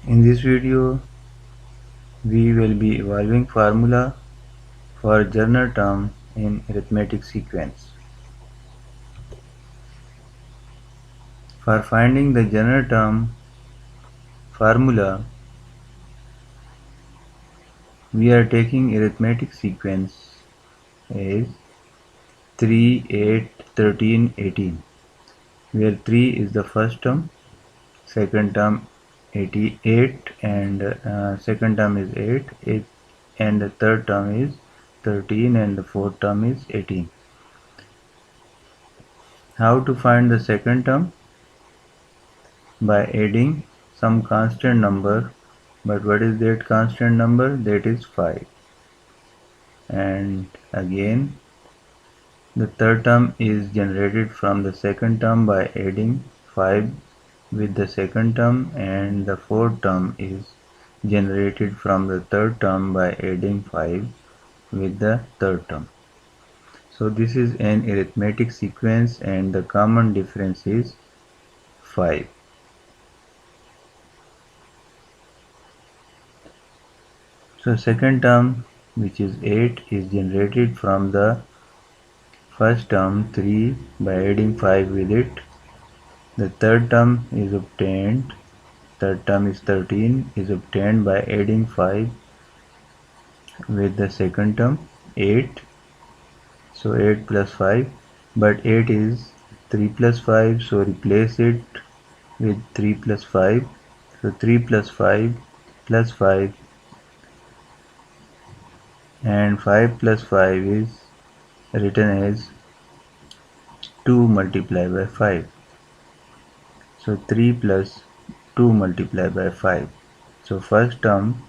In this video, we will be evolving formula for journal term in arithmetic sequence. For finding the journal term formula, we are taking arithmetic sequence as 3, 8, 13, 18, where 3 is the first term, second term 88 and second term is 8, and the third term is 13 and the fourth term is 18. How to find the second term? By adding some constant number, but what is that constant number? That is 5. And again, the third term is generated from the second term by adding 5 with the second term, and the fourth term is generated from the third term by adding 5 with the third term. So this is an arithmetic sequence and the common difference is 5. So second term, which is 8, is generated from the first term 3 by adding 5 with it. The third term is obtained, third term is 13, is obtained by adding 5 with the second term 8. So 8 plus 5, but 8 is 3 plus 5, so replace it with 3 plus 5. So 3 plus 5 plus 5, and 5 plus 5 is written as 2 multiplied by 5. So 3 plus 2 multiplied by 5. So first term,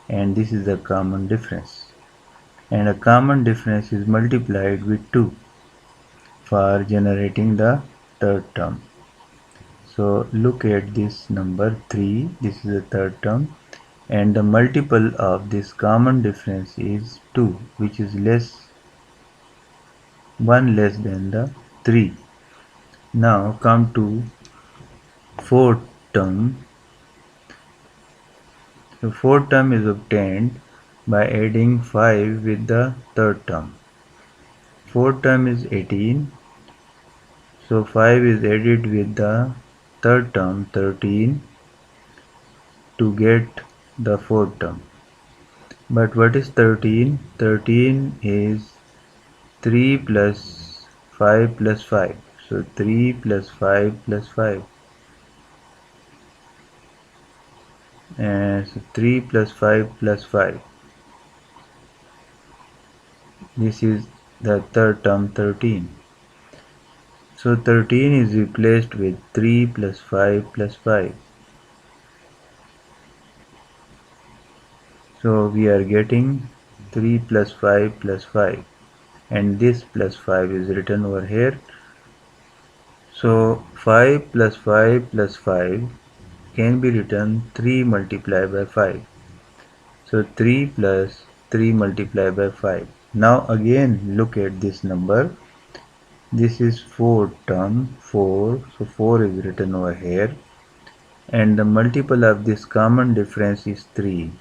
and this is the common difference. And a common difference is multiplied with 2 for generating the third term. So look at this number 3, this is the third term, and the multiple of this common difference is 2, which is 1 less than the 3. Now come to fourth term. The fourth term is obtained by adding 5 with the third term. Fourth term is 18, so 5 is added with the third term 13 to get the fourth term. But what is 13? 13 is 3 plus 5 plus 5. So 3 plus 5 plus 5. And so 3 plus 5 plus 5. This is the third term 13. So 13 is replaced with 3 plus 5 plus 5. So we are getting 3 plus 5 plus 5, and this plus 5 is written over here. So 5 plus 5 plus 5 can be written 3 multiplied by 5. So 3 plus 3 multiplied by 5. Now again look at this number. This is fourth term 4. So 4 is written over here. And the multiple of this common difference is 3,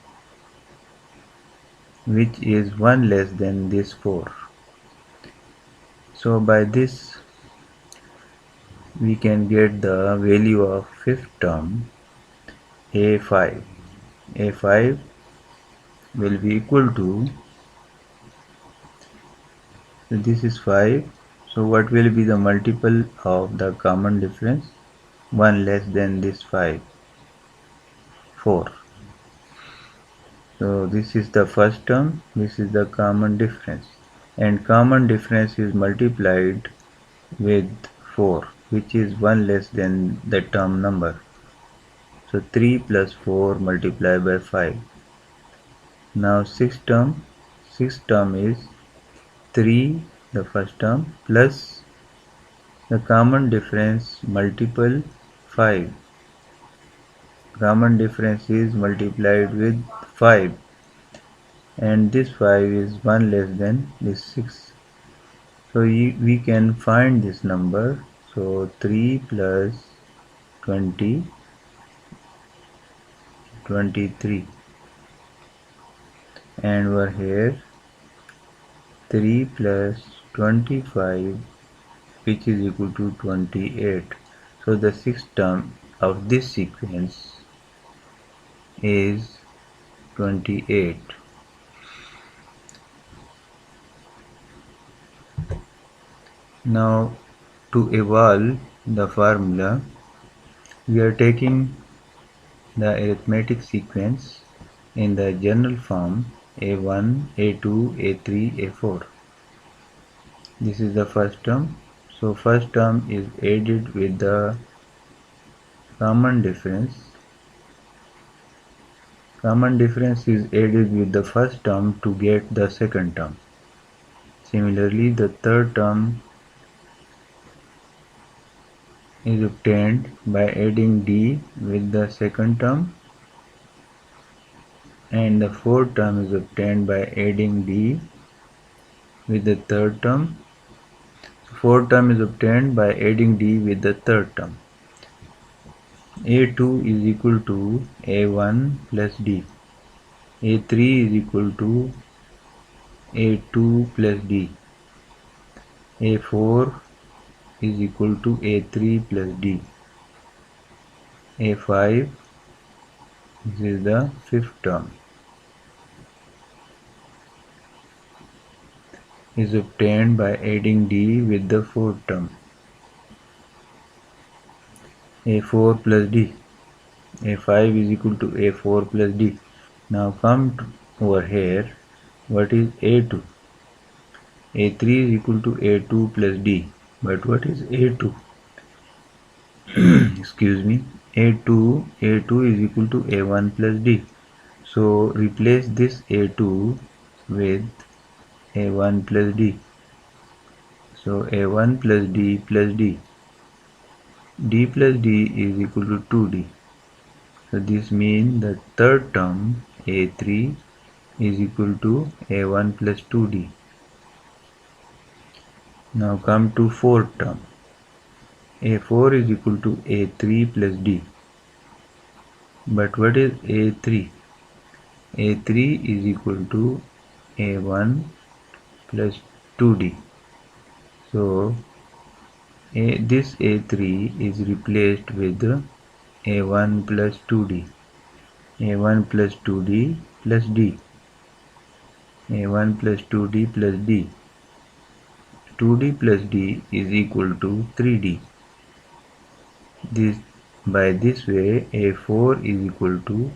which is 1 less than this 4. So by this we can get the value of fifth term A5. A5 will be equal to, so this is 5, so what will be the multiple of the common difference? 1 less than this 5, 4. So this is the first term, this is the common difference, and common difference is multiplied with 4, which is 1 less than the term number. So 3 plus 4 multiplied by 5. Now sixth term is 3, the first term, plus the common difference multiple 5. Common difference is multiplied with 5, and this 5 is 1 less than this 6. So we can find this number. So 3 plus 20 23, and over here 3 plus 25, which is equal to 28. So the sixth term of this sequence is 28. Now to evolve the formula, we are taking the arithmetic sequence in the general form A1, A2, A3, A4. This is the first term. So first term is added with the common difference. Common difference is added with the first term to get the second term. Similarly, the third term is obtained by adding d with the second term, and the fourth term is obtained by adding d with the third term. Fourth term is obtained by adding d with the third term. A2 is equal to A1 plus d. A3 is equal to A2 plus d. A4 is equal to A3 plus d. A5, this is the fifth term, is obtained by adding d with the fourth term. A4 plus d. A5 is equal to A4 plus d. Now come over here. What is A2? A3 is equal to A2 plus d. But what is A2? Excuse me. A2 is equal to A1 plus d. So replace this A2 with A1 plus d. So A1 plus d plus d. D plus d is equal to 2d. So this means the third term A3 is equal to A1 plus 2d. Now come to fourth term. A4 is equal to A3 plus d. But what is A3? A3 is equal to A1 plus 2d. So this A3 is replaced with A1 plus 2d. A1 plus 2d plus d. A1 plus 2d plus d. 2d plus d is equal to 3d. By this way, A4 is equal to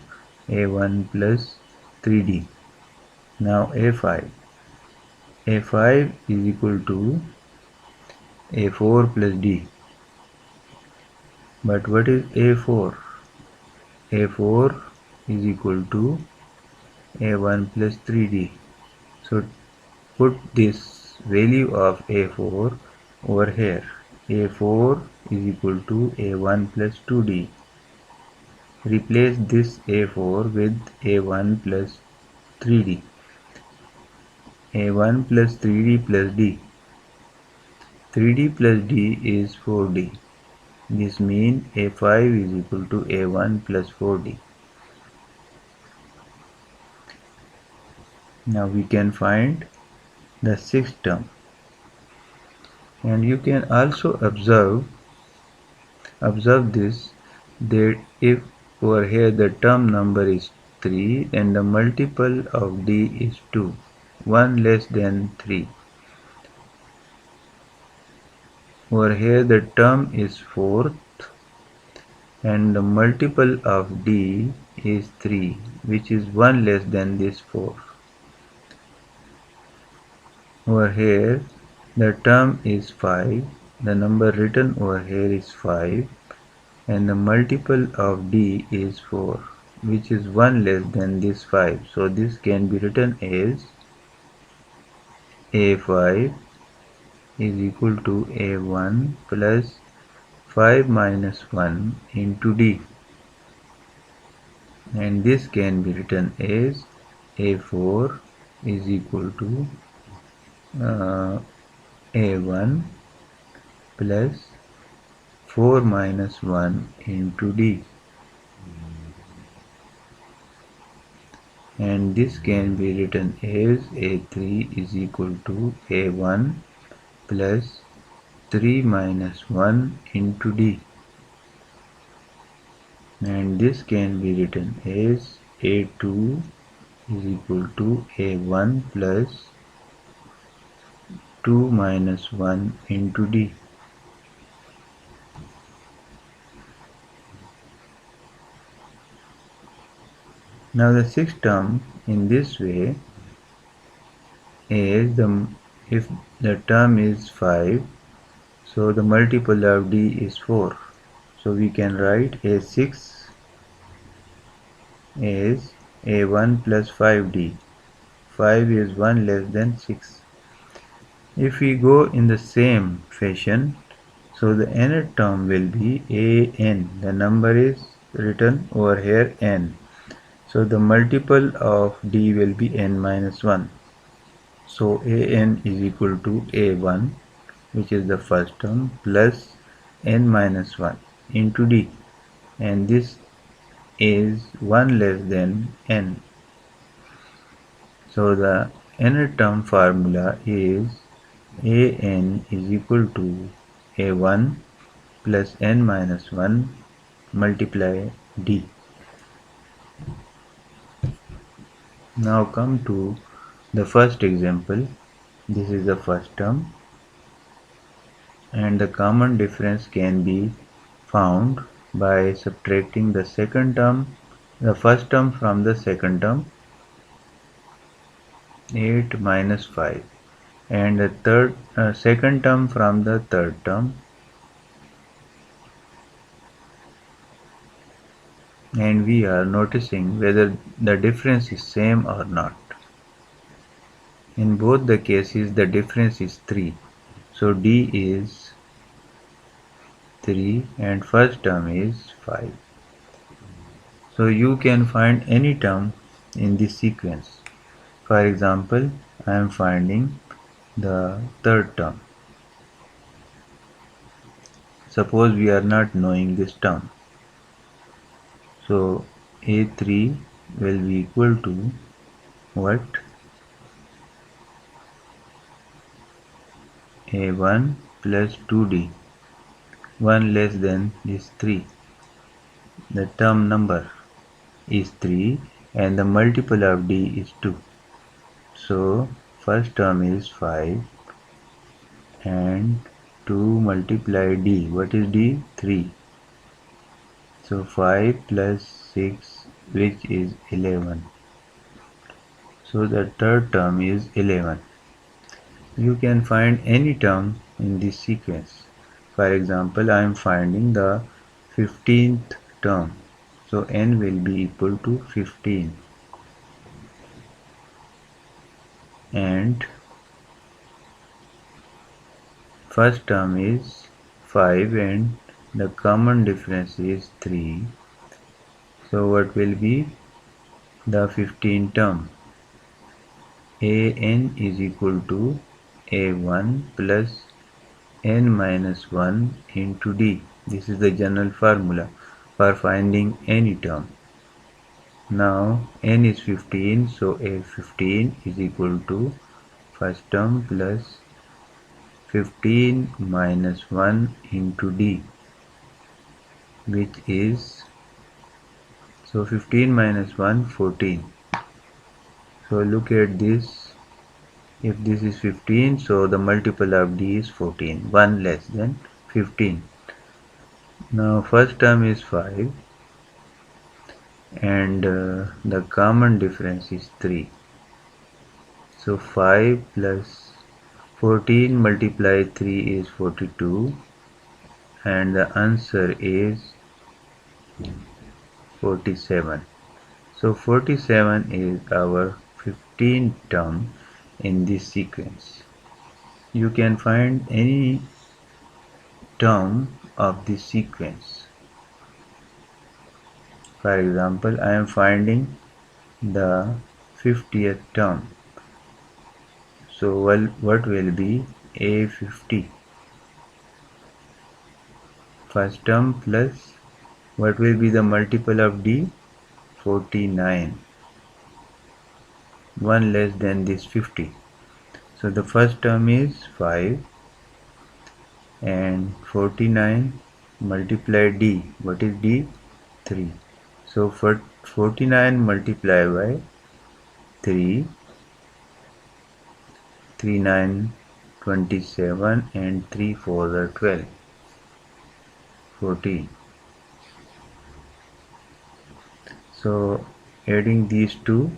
A1 plus 3d. Now A5. A5 is equal to A4 plus d. But what is A4? A4 is equal to A1 plus 3d. So put this value of A4 over here. A4 is equal to A1 plus 2d. Replace this A4 with A1 plus 3d. A1 plus 3d plus d. 3d plus d is 4d. This means A5 is equal to A1 plus 4d. Now we can find the sixth term. And you can also observe this, that if over here the term number is 3, then the multiple of d is 2, 1 less than 3. Over here the term is 4th, and the multiple of d is 3, which is 1 less than this 4. Over here the term is 5, the number written over here is 5, and the multiple of d is 4, which is 1 less than this 5. So this can be written as A5 is equal to A1 plus 5 minus 1 into d, and this can be written as A4 is equal to A1 plus 4 minus 1 into d. and this can be written as A3 is equal to A1 plus 3 minus 1 into D, and this can be written as A2 is equal to A1 plus 2 minus 1 into D. Now the sixth term in this way is if the term is 5, so the multiple of D is 4. So we can write A6 is A1 plus 5D. 5 is 1 less than 6. If we go in the same fashion, so the nth term will be an. The number is written over here n. So the multiple of d will be n minus 1. So an is equal to a1, which is the first term, plus n minus 1 into d, and this is 1 less than n. So the nth term formula is an is equal to a1 plus n minus 1 multiply d. Now come to the first example. This is the first term, and the common difference can be found by subtracting the first term from the second term, 8 minus 5, and the second term from the third term, and we are noticing whether the difference is same or not. In both the cases the difference is 3, so D is 3 and first term is 5. So you can find any term in this sequence. For example, I am finding the third term. Suppose we are not knowing this term. So A3 will be equal to what? A1 plus 2D, 1 less than this 3. The term number is 3 and the multiple of D is 2. So first term is 5 and 2 multiply D. What is D? 3. So 5 plus 6, which is 11. So the third term is 11. You can find any term in this sequence. For example, I am finding the 15th term. So n will be equal to 15. And first term is 5 and the common difference is 3. So what will be the 15th term? An is equal to a1 plus n minus 1 into d. This is the general formula for finding any term. Now n is 15, so a15 is equal to first term plus 15 minus 1 into d, which is, so 15 minus 1, 14. So look at this. If this is 15, so the multiple of d is 14, 1 less than 15. Now first term is 5 and the common difference is 3. So 5 plus 14 multiply 3 is 42 and the answer is 47. So 47 is our 15th term in this sequence. You can find any term of this sequence. For example, I am finding the 50th term. So what will be A50? First term plus what will be the multiple of D? 49. 1 less than this 50. So the first term is 5 and 49 multiply d. What is d? 3. So for 49 multiplied by 3, 3 9 27 and 3 4 are 12, 14. So adding these two,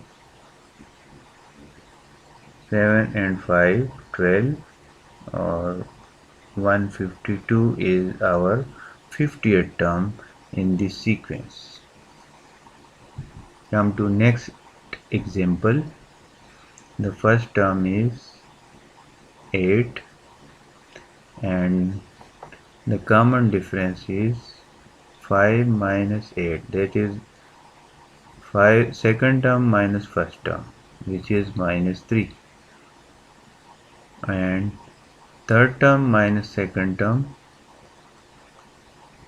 7 and 5, 12, or 152 is our 50th term in this sequence. Come to next example. The first term is 8 and the common difference is 5 minus 8, that is 5 second term minus first term, which is minus 3, and third term minus second term,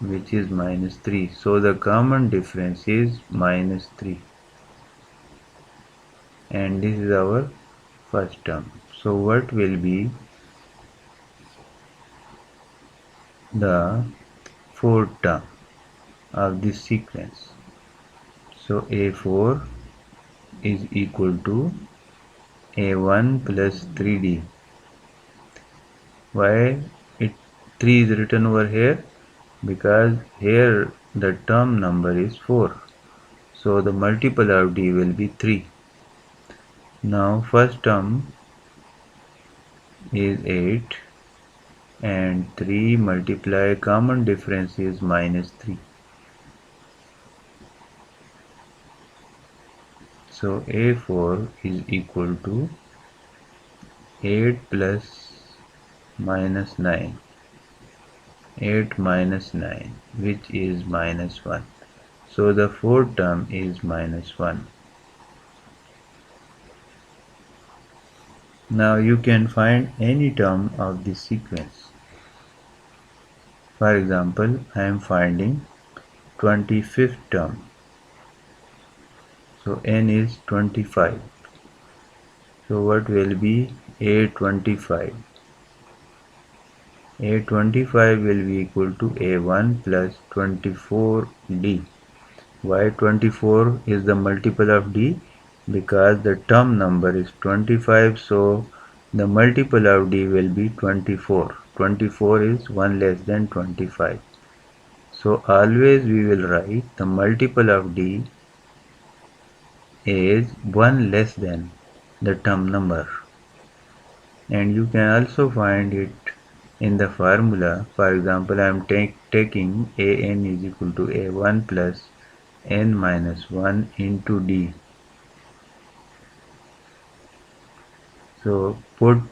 which is minus 3. So the common difference is minus 3, and this is our first term. So what will be the fourth term of this sequence? So A4 is equal to A1 plus 3D. Why it 3 is written over here? Because here the term number is 4. So the multiple of D will be 3. Now first term is 8 and 3 multiply common difference is minus 3. So A4 is equal to 8 plus minus 9. 8 minus 9, which is minus 1. So the fourth term is minus 1. Now you can find any term of this sequence. For example, I am finding 25th term. So n is 25. So what will be A25? A25 will be equal to A1 plus 24D. Why 24 is the multiple of D? Because the term number is 25, so the multiple of D will be 24. 24 is 1 less than 25. So always we will write the multiple of D is 1 less than the term number. And you can also find it in the formula. For example, I am taking An is equal to A1 plus n minus 1 into D. So put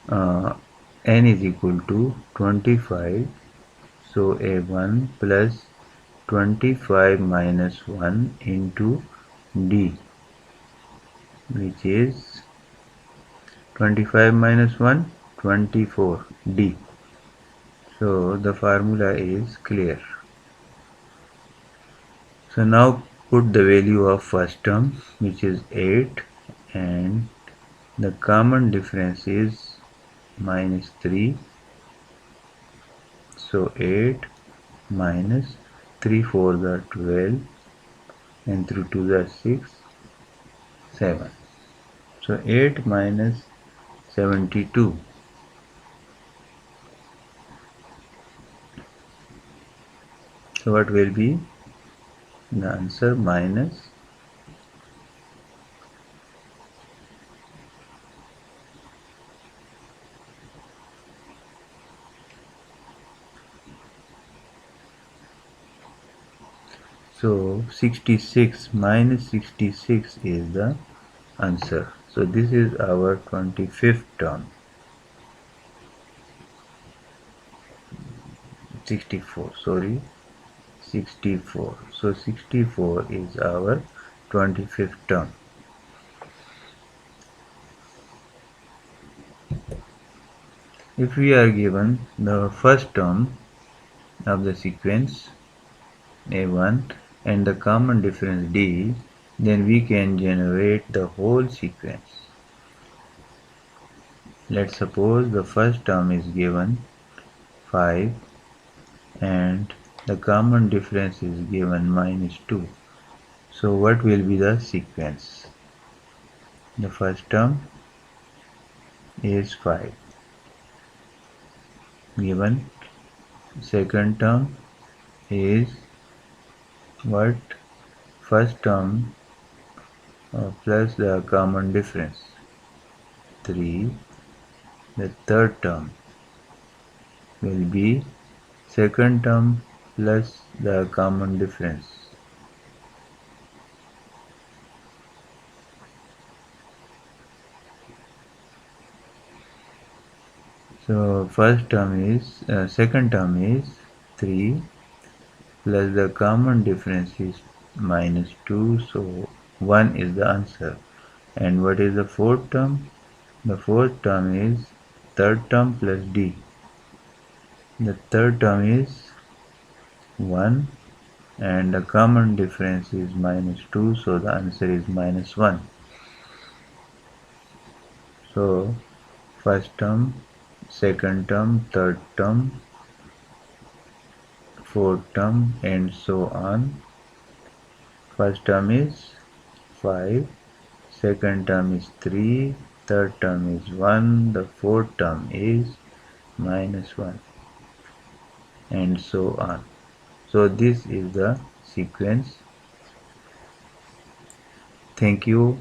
n is equal to 25. So A1 plus 25 minus 1 into D, which is 25 minus 1, 24 D. So the formula is clear. So now put the value of first term, which is 8, and the common difference is minus 3. So 8 minus 3 4 are 12 and 3 2 are 6, 7. So 8 minus 72. So what will be the answer? Minus 66 minus 66 is the answer. So this is our 25th term. 64, sorry, 64. So 64 is our 25th term. If we are given the first term of the sequence A1 and the common difference D, then we can generate the whole sequence. Let's suppose the first term is given 5 and the common difference is given -2. So what will be the sequence? The first term is 5 given, second term is what? First term plus the common difference 3. The third term will be second term plus the common difference. So second term is 3 plus the common difference is -2, so 1 is the answer. And what is the fourth term? The fourth term is third term plus d. The third term is 1 and the common difference is -2, so the answer is -1. So first term, second term, third term, fourth term and so on. First term is 5, second term is 3, third term is 1, the fourth term is -1 and so on. So this is the sequence. Thank you.